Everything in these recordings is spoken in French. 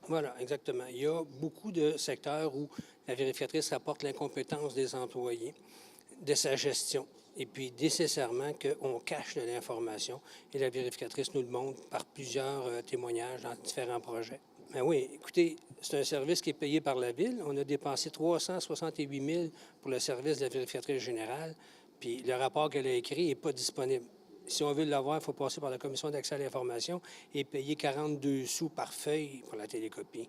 Voilà, exactement. Il y a beaucoup de secteurs où la vérificatrice rapporte l'incompétence des employés, de sa gestion. Et puis, nécessairement qu'on cache de l'information. Et la vérificatrice nous le montre par plusieurs témoignages dans différents projets. Ben oui, écoutez, c'est un service qui est payé par la Ville. On a dépensé 368 000 pour le service de la vérificatrice générale. Puis le rapport qu'elle a écrit n'est pas disponible. Si on veut l'avoir, il faut passer par la Commission d'accès à l'information et payer 42 sous par feuille pour la télécopie.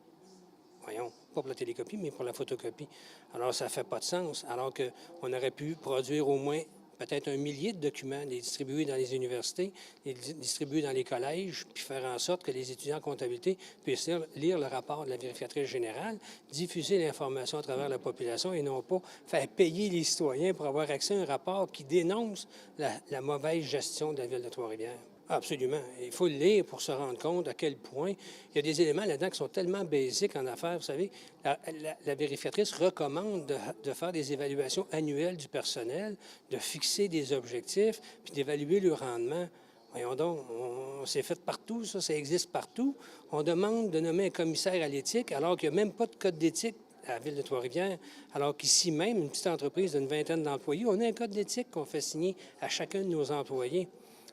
Voyons, pas pour la télécopie, mais pour la photocopie. Alors, ça ne fait pas de sens, alors qu'on aurait pu produire au moins peut-être 1 millier de documents, les distribuer dans les universités, les distribuer dans les collèges, puis faire en sorte que les étudiants en comptabilité puissent lire le rapport de la vérificatrice générale, diffuser l'information à travers la population et non pas faire payer les citoyens pour avoir accès à un rapport qui dénonce la mauvaise gestion de la ville de Trois-Rivières. Absolument. Il faut le lire pour se rendre compte à quel point il y a des éléments là-dedans qui sont tellement basiques en affaires. Vous savez, la vérificatrice recommande de faire des évaluations annuelles du personnel, de fixer des objectifs, puis d'évaluer le rendement. Voyons donc, c'est fait partout, ça existe partout. On demande de nommer un commissaire à l'éthique alors qu'il n'y a même pas de code d'éthique à la ville de Trois-Rivières, alors qu'ici même, une petite entreprise d'une vingtaine d'employés, on a un code d'éthique qu'on fait signer à chacun de nos employés.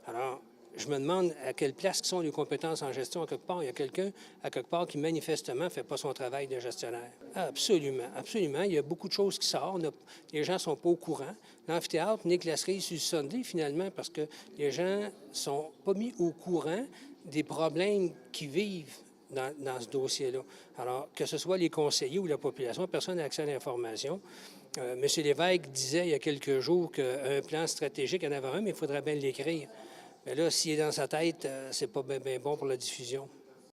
Alors, je me demande à quelle place sont les compétences en gestion à quelque part. Il y a quelqu'un à quelque part qui manifestement ne fait pas son travail de gestionnaire. Absolument, absolument. Il y a beaucoup de choses qui sortent. Les gens ne sont pas au courant. L'amphithéâtre n'est que la cerise sur le sundae, finalement, parce que les gens ne sont pas mis au courant des problèmes qu'ils vivent dans ce dossier-là. Alors, que ce soit les conseillers ou la population, personne n'a accès à l'information. M. Lévesque disait il y a quelques jours qu'un plan stratégique, il y en avait un, mais il faudrait bien l'écrire. Mais là, s'il est dans sa tête, c'est pas bien bon pour la diffusion.